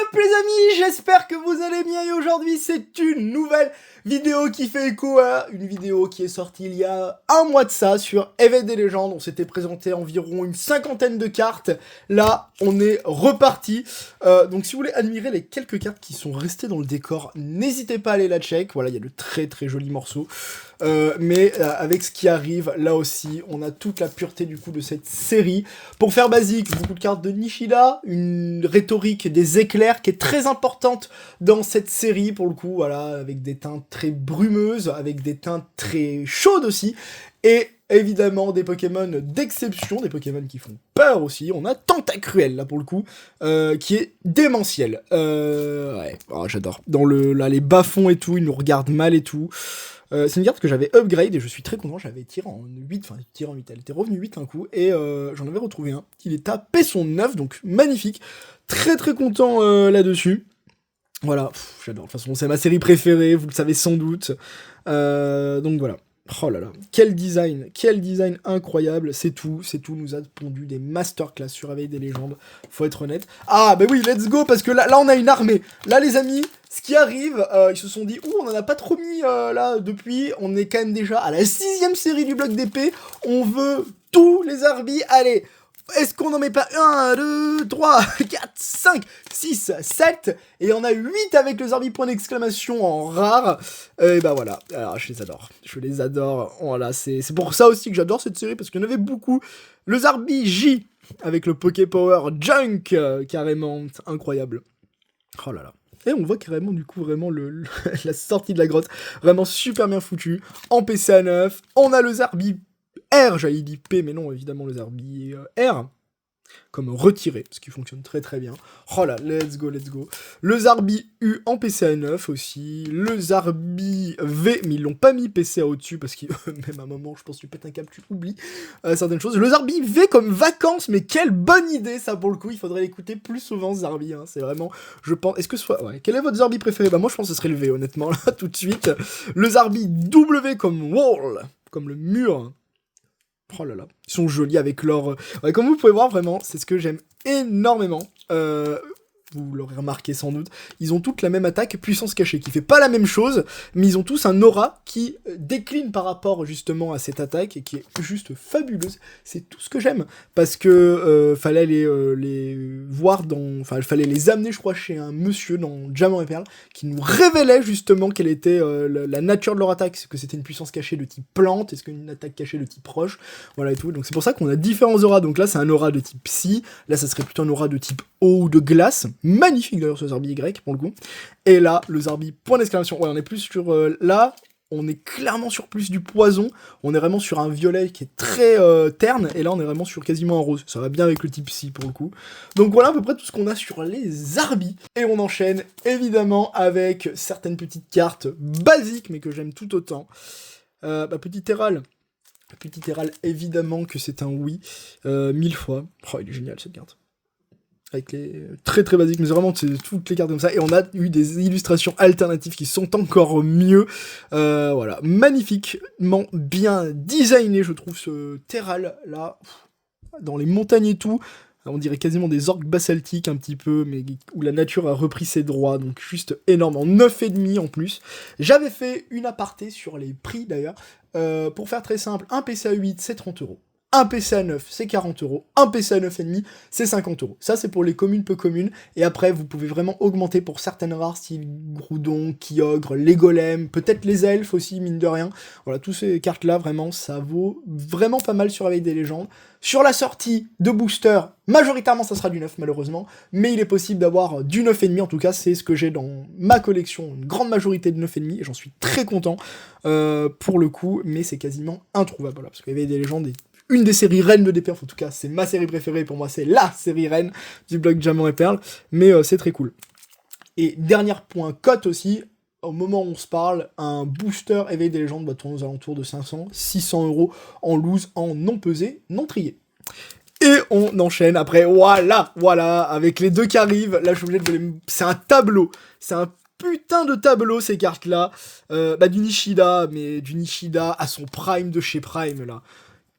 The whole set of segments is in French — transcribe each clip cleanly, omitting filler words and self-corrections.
up les amis, j'espère que vous allez bien et aujourd'hui c'est une nouvelle vidéo qui fait écho à une vidéo qui est sortie il y a un mois de ça sur Éveil des légendes. On s'était présenté environ une cinquantaine de cartes, là on est reparti. Donc si vous voulez admirer les quelques cartes qui sont restées dans le décor, n'hésitez pas à aller la check, voilà il y a de très très jolis morceaux. Mais avec ce qui arrive, là aussi, on a toute la pureté du coup de cette série. Pour faire basique, beaucoup de cartes de Nishida, une rhétorique des éclairs qui est très importante dans cette série pour le coup, voilà, avec des teintes très brumeuses, avec des teintes très chaudes aussi, et évidemment des Pokémon d'exception, des Pokémon qui font peur aussi. On a Tentacruel là pour le coup, qui est démentiel. Ouais, oh, j'adore. Dans là, les bas-fonds et tout, ils nous regardent mal et tout. C'est une carte que j'avais upgrade et je suis très content, j'avais tiré en 8, enfin tiré en 8, elle était revenue 8 un coup, et j'en avais retrouvé un, il est tapé son 9, donc magnifique, très très content là-dessus. Voilà, j'adore, de toute façon c'est ma série préférée, vous le savez sans doute, donc voilà. Oh là là, quel design incroyable, c'est tout nous a pondu des masterclass sur Éveil des légendes, faut être honnête. Ah bah oui, let's go, parce que là on a une armée, là les amis, ce qui arrive, ils se sont dit, ouh on en a pas trop mis là depuis, on est quand même déjà à la 6ème série du bloc d'épée, on veut tous les arbis, allez. Est-ce qu'on en met pas 1, 2, 3, 4, 5, 6, 7, et on a 8 avec le Zarbi point d'exclamation en rare, et bah voilà, alors je les adore, voilà, c'est pour ça aussi que j'adore cette série, parce qu'il y en avait beaucoup, le Zarbi J, avec le Poké Power Junk, carrément, incroyable, oh là là. Et on voit carrément du coup vraiment la sortie de la grotte, vraiment super bien foutu, en PCA 9, on a le Zarbi R, j'allais dire P, mais non, évidemment, le Zarbi R, comme retiré, ce qui fonctionne très très bien. Oh là, let's go. Le Zarbi U en PCA 9 aussi, le Zarbi V, mais ils l'ont pas mis PCA au-dessus, parce que même à un moment, je pense que tu pètes un câble, tu oublies certaines choses. Le Zarbi V comme vacances, mais quelle bonne idée, ça, pour le coup, il faudrait l'écouter plus souvent, ce Zarbi, hein. C'est vraiment, je pense, est-ce que soit, ouais, quel est votre Zarbi préféré? Bah moi, je pense que ce serait le V, honnêtement, là, tout de suite. Le Zarbi W comme wall, comme le mur. Oh là là, ils sont jolis avec leur... Ouais, comme vous pouvez voir, vraiment, c'est ce que j'aime énormément. Vous l'aurez remarqué sans doute. Ils ont toutes la même attaque, puissance cachée, qui fait pas la même chose, mais ils ont tous un aura qui décline par rapport justement à cette attaque, et qui est juste fabuleuse. C'est tout ce que j'aime, parce que fallait les voir dans... Enfin, il fallait les amener, je crois, chez un monsieur dans Diamant et Perle, qui nous révélait justement quelle était la nature de leur attaque. Est-ce que c'était une puissance cachée de type plante? Est-ce qu'une attaque cachée de type roche? Voilà et tout. Donc c'est pour ça qu'on a différents auras. Donc là, c'est un aura de type psy. Là, ça serait plutôt un aura de type eau ou de glace. Magnifique d'ailleurs ce Zarbi Y pour le coup. Et là, le Zarbi point d'exclamation. Ouais, on est plus sur... là, on est clairement sur plus du poison. On est vraiment sur un violet qui est très terne. Et là, on est vraiment sur quasiment un rose. Ça va bien avec le type psy pour le coup. Donc voilà à peu près tout ce qu'on a sur les Zarbi. Et on enchaîne évidemment avec certaines petites cartes basiques, mais que j'aime tout autant. Petit Terral. Petit Terral, évidemment que c'est un oui. 1000 fois. Oh, il est génial cette carte. Avec les très très basiques, mais vraiment toutes les cartes comme ça, et on a eu des illustrations alternatives qui sont encore mieux, voilà, magnifiquement bien designé, je trouve, ce Terral, là, dans les montagnes et tout, on dirait quasiment des orques basaltiques un petit peu, mais où la nature a repris ses droits, donc juste énorme, en 9,5 en plus. J'avais fait une aparté sur les prix d'ailleurs, pour faire très simple, un PCA 8 c'est 30€. Un PCA 9, c'est 40€. Un PCA 9,5, c'est 50€. Ça, c'est pour les communes peu communes. Et après, vous pouvez vraiment augmenter pour certaines rares, style Groudon, Kyogre, les golems, peut-être les elfes aussi, mine de rien. Voilà, toutes ces cartes-là, vraiment, ça vaut vraiment pas mal sur Éveil des légendes. Sur la sortie de booster, majoritairement, ça sera du 9, malheureusement. Mais il est possible d'avoir du 9,5, en tout cas, c'est ce que j'ai dans ma collection. Une grande majorité de 9,5, et j'en suis très content pour le coup. Mais c'est quasiment introuvable, voilà, parce qu'Éveil des légendes est une des séries reines de DP, en tout cas, c'est ma série préférée, pour moi, c'est la série reine du bloc Diamant et Perle, mais c'est très cool. Et dernier point cote aussi, au moment où on se parle, un booster Éveil des légendes va tourner aux alentours de 500, 600€ en loose, en non pesé, non trié. Et on enchaîne après, voilà, avec les deux qui arrivent, là je suis obligé de les... C'est un tableau, c'est un putain de tableau ces cartes-là, du Nishida, mais du Nishida à son prime de chez Prime, là.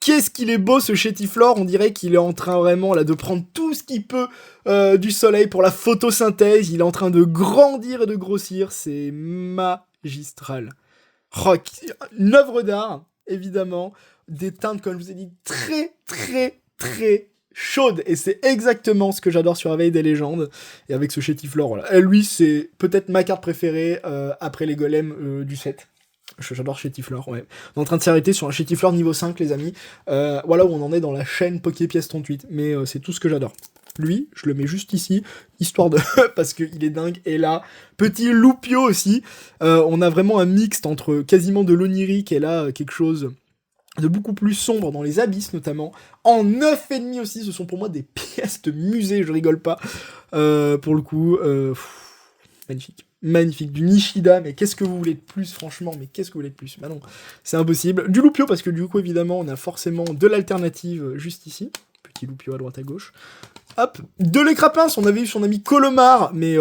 Qu'est-ce qu'il est beau ce Chétiflore, on dirait qu'il est en train vraiment là de prendre tout ce qu'il peut du soleil pour la photosynthèse, il est en train de grandir et de grossir, c'est magistral. Rock, une œuvre d'art, évidemment, des teintes, comme je vous ai dit, très très très chaudes, et c'est exactement ce que j'adore sur Éveil des légendes, et avec ce Chétiflore, voilà. Et lui, c'est peut-être ma carte préférée après les golems du set. J'adore Chétiflore, ouais. On est en train de s'arrêter sur un Chétiflore niveau 5, les amis. Voilà où on en est dans la chaîne Poképièce 38. Mais c'est tout ce que j'adore. Lui, je le mets juste ici, histoire de... parce qu'il est dingue. Et là, petit Loupio aussi. On a vraiment un mixte entre quasiment de l'onirique et là, quelque chose de beaucoup plus sombre dans les abysses, notamment. En 9,5 aussi, ce sont pour moi des pièces de musée, je rigole pas. Pour le coup, magnifique. Magnifique, du Nishida, mais qu'est-ce que vous voulez de plus, franchement, mais qu'est-ce que vous voulez de plus? Bah non, c'est impossible. Du Loupio, parce que du coup, évidemment, on a forcément de l'alternative juste ici. Petit Loupio à droite à gauche. Hop, de l'écrapins, on avait eu son ami Colomar, mais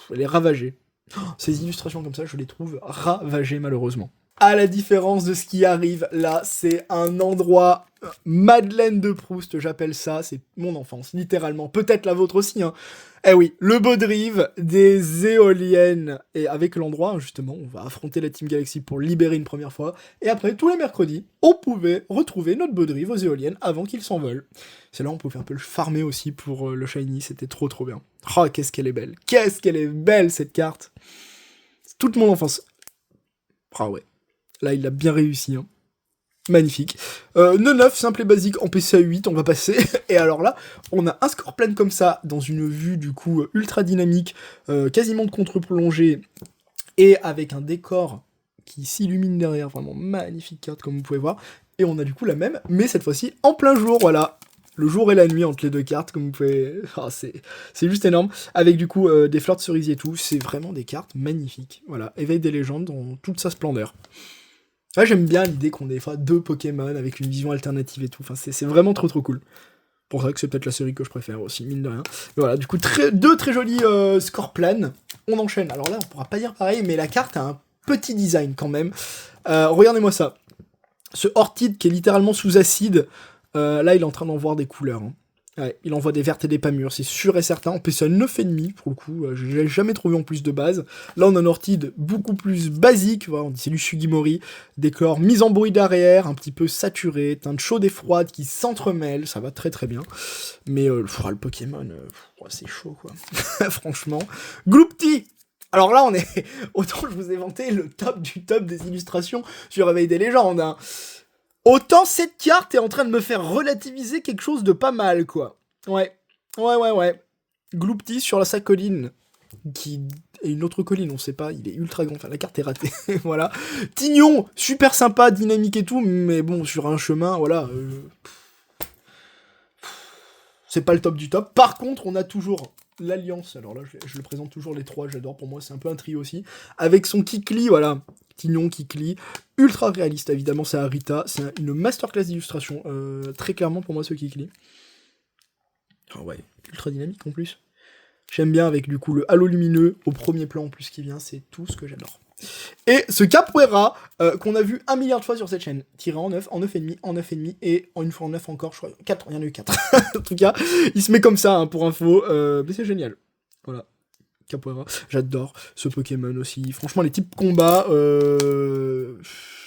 elle est ravagée. Oh, ces illustrations comme ça, je les trouve ravagées, malheureusement. À la différence de ce qui arrive, là, c'est un endroit Madeleine de Proust, j'appelle ça, c'est mon enfance, littéralement. Peut-être la vôtre aussi, hein. Eh oui, le Baudrive des éoliennes. Et avec l'endroit, justement, on va affronter la Team Galaxy pour libérer une première fois. Et après, tous les mercredis, on pouvait retrouver notre Baudrive aux éoliennes avant qu'il s'envole. C'est là où on pouvait un peu le farmer aussi pour le Shiny, c'était trop trop bien. Oh, qu'est-ce qu'elle est belle. Qu'est-ce qu'elle est belle, cette carte. C'est toute mon enfance. Ah ouais. Là, il l'a bien réussi, hein. Magnifique. 9, simple et basique, en PCA 8, on va passer. Et alors là, on a un Scorpion comme ça, dans une vue, du coup, ultra dynamique, quasiment de contre-plongée, et avec un décor qui s'illumine derrière, vraiment magnifique carte, comme vous pouvez voir. Et on a du coup la même, mais cette fois-ci en plein jour, voilà. Le jour et la nuit entre les deux cartes, comme vous pouvez... Oh, c'est juste énorme. Avec du coup des fleurs de cerisier et tout, c'est vraiment des cartes magnifiques. Voilà, Éveil des légendes dans toute sa splendeur. Là, j'aime bien l'idée qu'on ait des fois deux Pokémon avec une vision alternative et tout. Enfin, c'est vraiment trop trop cool. Pour ça que c'est peut-être la série que je préfère aussi, mine de rien. Mais voilà, du coup, deux très jolis Scorpion. On enchaîne. Alors là, on pourra pas dire pareil, mais la carte a un petit design quand même. Regardez-moi ça. Ce Orchid qui est littéralement sous acide, là, il est en train d'en voir des couleurs, hein. Ouais, il envoie des vertes et des pas mûres, c'est sûr et certain. On peut ça 9,5 pour le coup, je l'ai jamais trouvé en plus de base. Là, on a un Orchid beaucoup plus basique, voilà, c'est du Sugimori, décor mise en bruit d'arrière, un petit peu saturé, teinte chaude et froide qui s'entremêlent, ça va très très bien. Mais le Pokémon, c'est chaud quoi, franchement. Gloopty. Alors là, on est... Autant je vous ai vanté le top du top des illustrations sur Éveil des légendes, hein. Autant cette carte est en train de me faire relativiser quelque chose de pas mal, quoi. Ouais. Gloopty sur sa colline, qui est une autre colline, on sait pas, il est ultra grand, enfin la carte est ratée, voilà. Tignon, super sympa, dynamique et tout, mais bon, sur un chemin, voilà... c'est pas le top du top. Par contre, on a toujours l'Alliance, alors là, je le présente toujours les trois, j'adore, pour moi, c'est un peu un trio aussi, avec son Kikli, voilà... Tignon, Kikli, ultra réaliste, évidemment, c'est Arita, c'est une masterclass d'illustration, très clairement pour moi ce Kikli. Oh ouais, ultra dynamique en plus. J'aime bien avec du coup le halo lumineux au premier plan en plus qui vient, c'est tout ce que j'adore. Et ce Capoeira, qu'on a vu 1 milliard de fois sur cette chaîne, tiré en 9, en 9,5, en 9,5, et en une fois en 9 encore, je crois, 4, il y en a eu 4. En tout cas, il se met comme ça, hein, pour info, mais c'est génial. Voilà. Capoeira, j'adore ce Pokémon aussi. Franchement, les types combats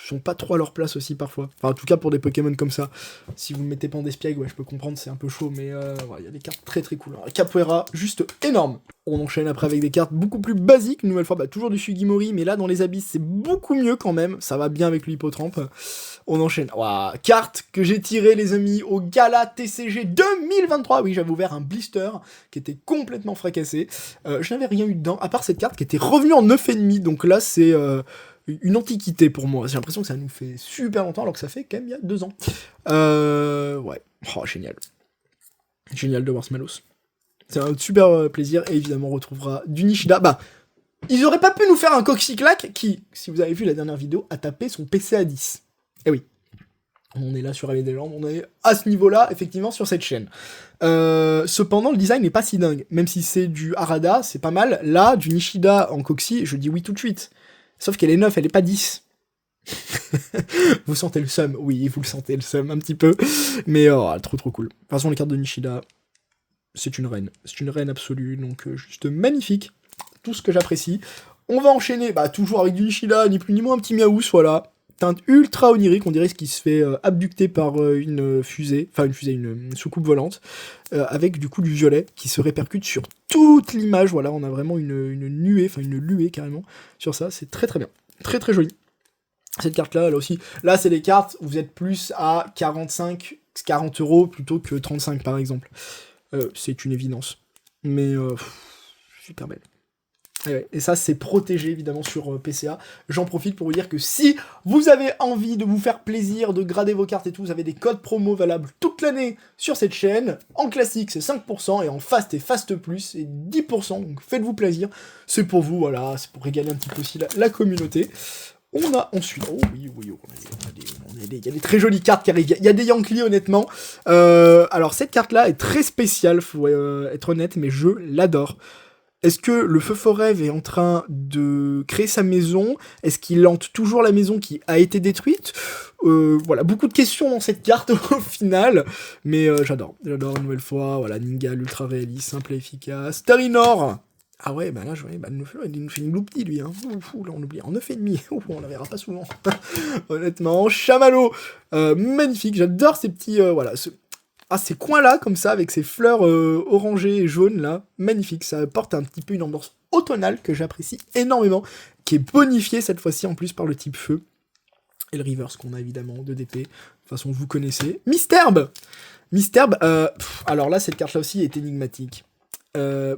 sont pas trop à leur place aussi parfois. Enfin, en tout cas pour des Pokémon comme ça. Si vous me mettez pas en Despiègle, ouais, je peux comprendre, c'est un peu chaud, mais il y a des cartes très très cool. Alors, Capoeira, juste énorme. On enchaîne après avec des cartes beaucoup plus basiques. Une nouvelle fois, toujours du Sugimori, mais là dans les abysses, c'est beaucoup mieux quand même. Ça va bien avec l'Hippotrampe. On enchaîne. Wow. Carte que j'ai tirée, les amis, au Gala TCG 2023. Oui, j'avais ouvert un blister qui était complètement fracassé. Je n'avais rien eu dedans, à part cette carte qui était revenue en 9,5. Donc là, c'est une antiquité pour moi. J'ai l'impression que ça nous fait super longtemps, alors que ça fait quand même il y a 2 ans. Ouais. Oh, génial. Génial de voir ce Malos. C'est un super plaisir. Et évidemment, on retrouvera du Nishida. Bah, ils auraient pas pu nous faire un Coxyclac qui, si vous avez vu la dernière vidéo, a tapé son PC à 10. Eh oui. On est là sur Éveil des légendes, on est à ce niveau-là, effectivement, sur cette chaîne. Cependant, le design n'est pas si dingue. Même si c'est du Harada, c'est pas mal. Là, du Nishida en Coxy, je dis oui tout de suite. Sauf qu'elle est 9, elle est pas 10. Vous sentez le seum, oui, vous le sentez le seum un petit peu, mais trop cool. De toute façon, les cartes de Nishida, c'est une reine absolue, donc juste magnifique, tout ce que j'apprécie. On va enchaîner, toujours avec du Nishida, ni plus ni moins, un petit Miaous, voilà. Teinte ultra onirique, on dirait ce qui se fait abducter par une soucoupe volante, avec du coup du violet qui se répercute sur toute l'image, voilà, on a vraiment une nuée, une luée carrément sur ça, c'est très bien, très joli. Cette carte-là, là aussi, là c'est des cartes où vous êtes plus à 40 € plutôt que 35 par exemple. C'est une évidence. Mais, super belle. Et ça, c'est protégé, évidemment, sur PCA. J'en profite pour vous dire que si vous avez envie de vous faire plaisir, de grader vos cartes et tout, vous avez des codes promo valables toute l'année sur cette chaîne. En classique, c'est 5%, et en fast et fast plus, c'est 10%. Donc faites-vous plaisir. C'est pour vous, voilà, c'est pour régaler un petit peu aussi la communauté. On a ensuite... Oh oui, il y a des très jolies cartes qui arrivent. Il y a des Yankees, honnêtement. Alors, cette carte-là est très spéciale, faut être honnête, mais je l'adore. Est-ce que le Feu Forêt est en train de créer sa maison? Est-ce qu'il hante toujours la maison qui a été détruite? Voilà, beaucoup de questions dans cette carte au final, mais j'adore une nouvelle fois. Voilà, Ningal, ultra réaliste, simple et efficace. Tarinor. Ah ouais, là, je vois, il nous fait une loupe lui, hein. Là, on oublie en 9,5. On la verra pas souvent. Honnêtement, Chamallow, magnifique, j'adore ces petits, ces coins-là, comme ça, avec ces fleurs orangées et jaunes, là, magnifique, ça apporte un petit peu une ambiance automnale que j'apprécie énormément, qui est bonifiée cette fois-ci, en plus, par le type feu. Et le reverse qu'on a, évidemment, de DP. De toute façon, vous connaissez. Misterbe, alors là, cette carte-là aussi est énigmatique.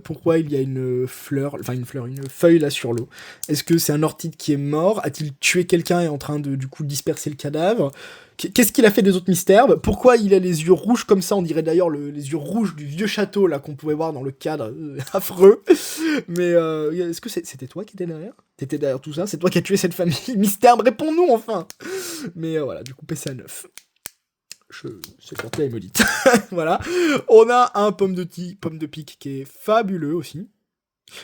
Pourquoi il y a une feuille là sur l'eau? Est-ce que c'est un ortide qui est mort? A-t-il tué quelqu'un et est en train de du coup disperser le cadavre? Qu'est-ce qu'il a fait des autres Misterbes? Pourquoi il a les yeux rouges comme ça? On dirait d'ailleurs les yeux rouges du vieux château là qu'on pouvait voir dans le cadre affreux. Mais est-ce que c'était toi qui étais derrière? T'étais derrière tout ça? C'est toi qui as tué cette famille Misterbe? Réponds-nous enfin! Mais voilà, du coup PCA 9. Cette carte-là est maudite. Voilà. On a un pomme de pique qui est fabuleux aussi.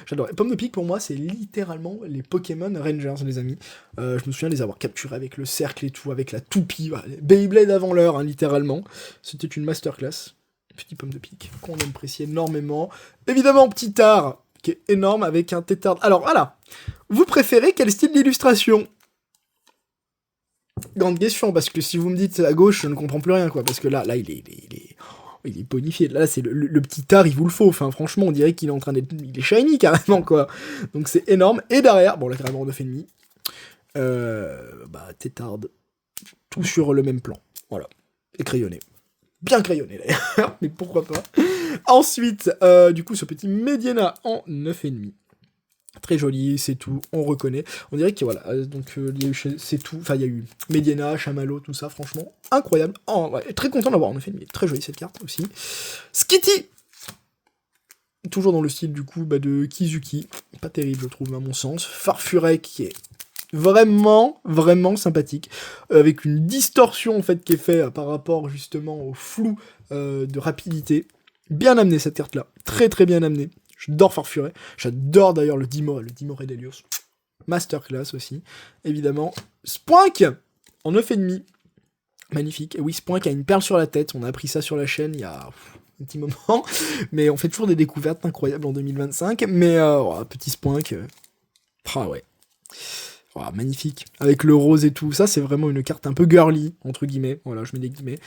J'adore. Pomme de pique, pour moi, c'est littéralement les Pokémon Rangers, les amis. Je me souviens les avoir capturés avec le cercle et tout, avec la toupie. Voilà, Beyblade avant l'heure, hein, littéralement. C'était une masterclass. Petit pomme de pique, qu'on apprécie énormément. Évidemment, petit art, qui est énorme, avec un tétard. Alors, voilà. Vous préférez quel style d'illustration? Grande question, parce que si vous me dites à gauche, je ne comprends plus rien, quoi. Parce que là, il est bonifié. Là, c'est le petit art, il vous le faut. Enfin, franchement, on dirait qu'il est en train d'être... Il est shiny, carrément, quoi. Donc, c'est énorme. Et derrière, bon, là, carrément, en 9,5. Tétard. Tout sur le même plan. Voilà. Et crayonné. Bien crayonné, d'ailleurs. Mais pourquoi pas. Ensuite, du coup, ce petit Mediana en 9,5. Très joli, c'est tout, on reconnaît. On dirait que voilà, donc il y a eu c'est tout, enfin il y a eu Mediana, Chamallow, tout ça, franchement, incroyable. Très content d'avoir en fait, très jolie cette carte aussi. Skitty, toujours dans le style du coup de Kizuki, pas terrible je trouve à mon sens. Farfurek qui est vraiment sympathique, avec une distorsion en fait qui est faite par rapport justement au flou de rapidité. Bien amené cette carte là, très bien amené. J'adore Farfuret. J'adore d'ailleurs le Dimor Redelius. Masterclass aussi. Évidemment. Spoink en 9,5. Magnifique. Et oui, Spoink a une perle sur la tête. On a appris ça sur la chaîne il y a un petit moment. Mais on fait toujours des découvertes incroyables en 2025. Mais petit Spoink. Ouais. Magnifique. Avec le rose et tout. Ça, c'est vraiment une carte un peu girly, entre guillemets. Voilà, je mets des guillemets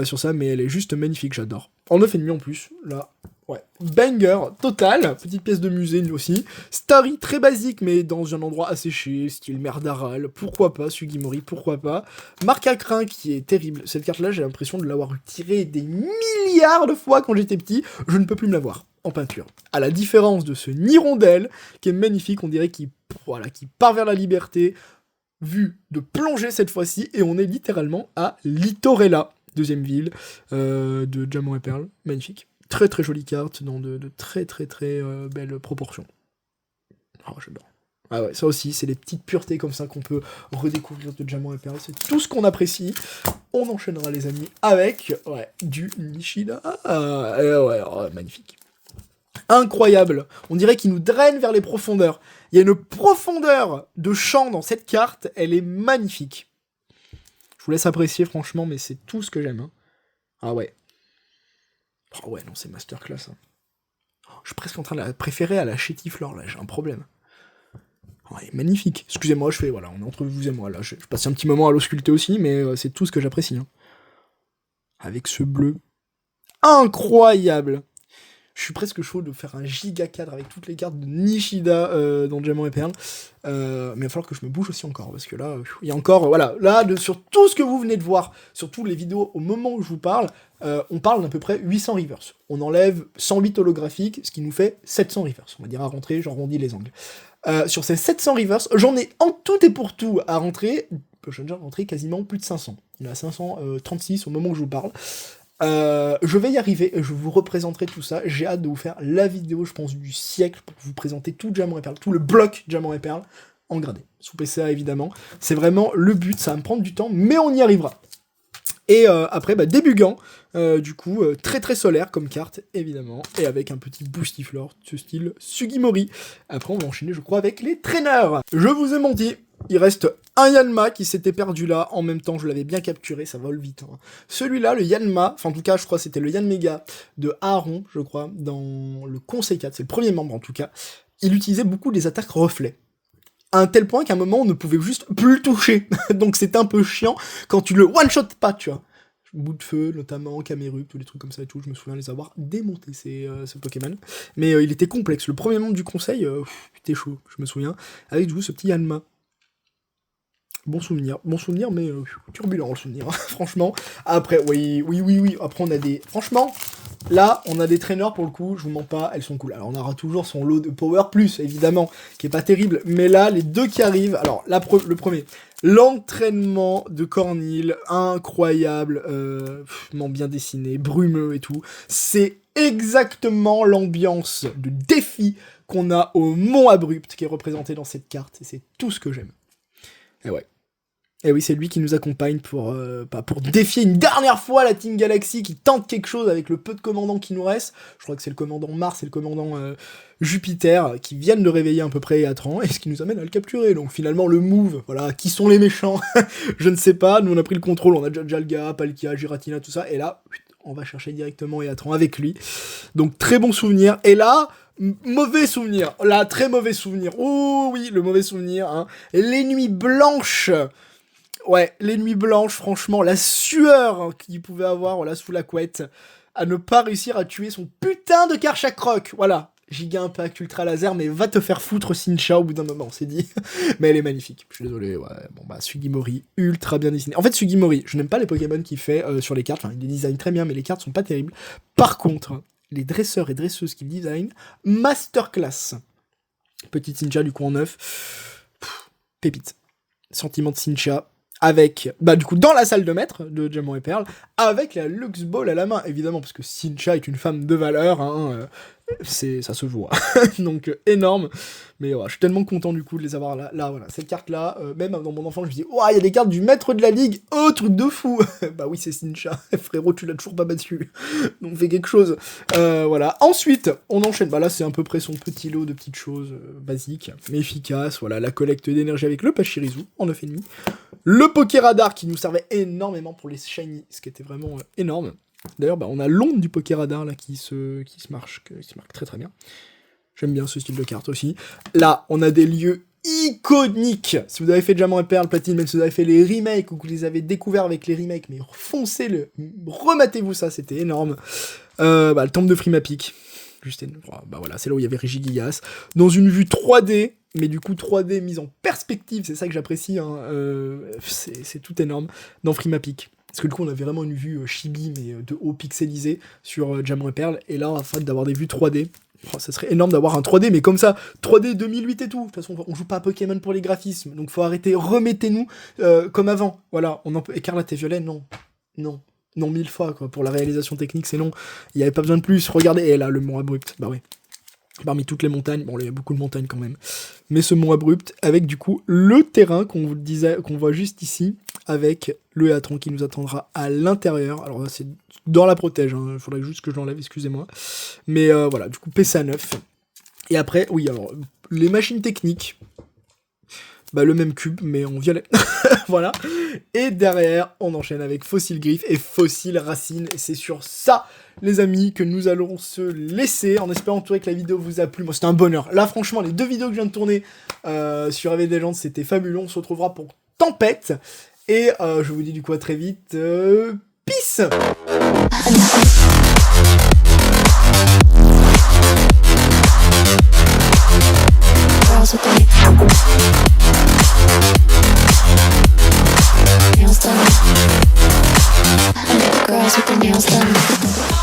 sur ça. Mais elle est juste magnifique. J'adore. En 9,5 en plus. Là. Ouais, banger total, petite pièce de musée aussi. Starry très basique mais dans un endroit asséché, style mer d'Aral, pourquoi pas, Sugimori, pourquoi pas. Marc à crin qui est terrible, cette carte là j'ai l'impression de l'avoir tirée des milliards de fois quand j'étais petit, je ne peux plus me l'avoir en peinture. À la différence de ce Nirondelle qui est magnifique, on dirait qu'il part vers la liberté, vu de plonger cette fois-ci, et on est littéralement à Litorella, deuxième ville de Diamant et Perle, magnifique. Très jolie carte, dans de très belles proportions. J'adore. Ah ouais, ça aussi, c'est les petites puretés comme ça qu'on peut redécouvrir de Diamant et Perle. C'est tout ce qu'on apprécie. On enchaînera, les amis, avec du Nishida. Magnifique. Incroyable. On dirait qu'il nous draine vers les profondeurs. Il y a une profondeur de champ dans cette carte, elle est magnifique. Je vous laisse apprécier franchement, mais c'est tout ce que j'aime. Hein. Ah ouais. Oh ouais, non, c'est masterclass. Hein. Je suis presque en train de la préférer à la Chétiflore, là, j'ai un problème. Oh, elle est magnifique. Excusez-moi, je fais, voilà, on est entre vous et moi, là. Je passe un petit moment à l'ausculter aussi, mais c'est tout ce que j'apprécie. Hein. Avec ce bleu. Incroyable. Je suis presque chaud de faire un giga cadre avec toutes les cartes de Nishida dans Diamant et Perle. Mais il va falloir que je me bouge aussi encore, parce que là, il y a encore, voilà, là, sur tout ce que vous venez de voir, sur toutes les vidéos, au moment où je vous parle, on parle d'à peu près 800 reverse. On enlève 108 holographiques, ce qui nous fait 700 reverse. On va dire à rentrer, j'arrondis les angles. Sur ces 700 reverse, j'en ai en tout et pour tout à rentrer, je viens déjà rentrer quasiment plus de 500. Il y en a 536 au moment où je vous parle. Je vais y arriver et je vous représenterai tout ça. J'ai hâte de vous faire la vidéo, je pense, du siècle pour vous présenter tout Diamant et Perle, tout le bloc Diamant et Perle en gradé. Sous PCA évidemment. C'est vraiment le but, ça va me prendre du temps, mais on y arrivera. Et après, bah, débugant, du coup, très très solaire comme carte, évidemment, et avec un petit boostiflore de ce style Sugimori. Après, on va enchaîner, je crois, avec les traîneurs. Je vous ai menti, il reste un Yanma qui s'était perdu là, en même temps, je l'avais bien capturé, ça vole vite. Hein. Celui-là, le Yanma, enfin en tout cas, je crois que c'était le Yanmega de Aaron, je crois, dans le Conseil 4, c'est le premier membre en tout cas, il utilisait beaucoup des attaques reflets. À un tel point qu'à un moment, on ne pouvait juste plus le toucher. Donc c'était un peu chiant quand tu le one-shot pas, tu vois. Bout de feu, notamment, Camerupt, tous les trucs comme ça et tout, je me souviens les avoir démontés, ce Pokémon. Mais il était complexe. Le premier membre du conseil, c'était chaud, je me souviens. Avec du coup ce petit Yanma. Bon souvenir, mais turbulent le souvenir, franchement. Après, oui. Après, on a des. Franchement, là, on a des traîneurs pour le coup, je vous mens pas, elles sont cool. Alors, on aura toujours son lot de Power Plus, évidemment, qui est pas terrible. Mais là, les deux qui arrivent. Alors, le premier, l'entraînement de Cornil, incroyable, bien dessiné, brumeux et tout. C'est exactement l'ambiance de défi qu'on a au Mont Abrupt qui est représenté dans cette carte. Et c'est tout ce que j'aime. Et ouais. Et oui, c'est lui qui nous accompagne pour défier une dernière fois la Team Galaxy qui tente quelque chose avec le peu de commandants qui nous reste. Je crois que c'est le commandant Mars et le commandant Jupiter qui viennent de réveiller à peu près à 30 et ce qui nous amène à le capturer. Donc finalement le move, voilà, qui sont les méchants je ne sais pas, nous on a pris le contrôle, on a déjà Jalga, Palkia, Giratina, tout ça, et là, on va chercher directement Eatran avec lui. Donc très bon souvenir, et là... Mauvais souvenir, là, très mauvais souvenir. Oh oui, le mauvais souvenir, hein. Les nuits blanches. Ouais, les nuits blanches, franchement, la sueur qu'il pouvait avoir, voilà, sous la couette, à ne pas réussir à tuer son putain de Karchakroc. Voilà, Giga Impact Ultra Laser, mais va te faire foutre Sincha au bout d'un moment, c'est dit. Mais elle est magnifique, je suis désolé, ouais, bon bah, Sugimori, ultra bien dessiné. En fait, Sugimori, je n'aime pas les Pokémon qu'il fait sur les cartes, enfin, il les design très bien, mais les cartes sont pas terribles. Par contre... les dresseurs et dresseuses qu'il design, masterclass. Petite Sincha du coup en neuf. Pépite. Sentiment de Sincha. Avec, bah du coup, dans la salle de maître de Diamant et Perle, avec la Lux Ball à la main, évidemment, parce que Sincha est une femme de valeur, hein, ça se voit. Donc, énorme. Mais ouais, je suis tellement content du coup de les avoir là voilà, cette carte-là, même dans mon enfant, je me dis, oh, il y a des cartes du maître de la ligue, oh, truc de fou. Bah oui, c'est Sincha, frérot, tu l'as toujours pas battu, donc fais quelque chose. Voilà, ensuite, on enchaîne, bah là, c'est à peu près son petit lot de petites choses basiques, mais efficaces, voilà, la collecte d'énergie avec le Pachirisu, en 9,5, le Pokéradar qui nous servait énormément pour les shiny, ce qui était vraiment énorme. D'ailleurs, bah, on a l'onde du Pokéradar là qui se marque très très bien. J'aime bien ce style de carte aussi. Là, on a des lieux iconiques. Si vous avez fait Diamant et Perle, Platine, même si vous avez fait les remakes ou que vous les avez découverts avec les remakes, mais foncez-le, rematez-vous ça, c'était énorme. Le temple de Frimapic. Bah voilà, c'est là où il y avait Regigigas. Dans une vue 3D, mais du coup 3D mise en perspective, c'est ça que j'apprécie, hein. C'est tout énorme. Dans Frimapic. Parce que du coup, on avait vraiment une vue chibi, mais de haut pixelisé sur Diamant et Perle. Et là, afin d'avoir des vues 3D, ça serait énorme d'avoir un 3D, mais comme ça, 3D 2008 et tout. De toute façon, on joue pas à Pokémon pour les graphismes, donc faut arrêter. Remettez-nous comme avant. Voilà, on en peut. Écarlate et Violet, non. Non, 1000 fois, quoi. Pour la réalisation technique, c'est non. Il n'y avait pas besoin de plus. Regardez, et là, le Mont Abrupt, bah ouais. Parmi toutes les montagnes, bon, il y a beaucoup de montagnes quand même. Mais ce Mont Abrupt, avec du coup le terrain qu'on voit juste ici, avec le Hatron qui nous attendra à l'intérieur. Alors là, c'est dans la protège, il faudrait juste que je l'enlève, excusez-moi. Mais voilà, du coup, PSA 9. Et après, oui, alors, les machines techniques, bah, le même cube, mais en violet. Voilà. Et derrière, on enchaîne avec Fossil Griffe et Fossil Racine. Et c'est sur ça, les amis, que nous allons se laisser, en espérant que la vidéo vous a plu. Moi, c'était un bonheur. Là, franchement, les 2 vidéos que je viens de tourner sur Eve des Légendes, c'était fabuleux. On se retrouvera pour Tempête. Et je vous dis du coup à très vite. Peace. Girls with their nails done.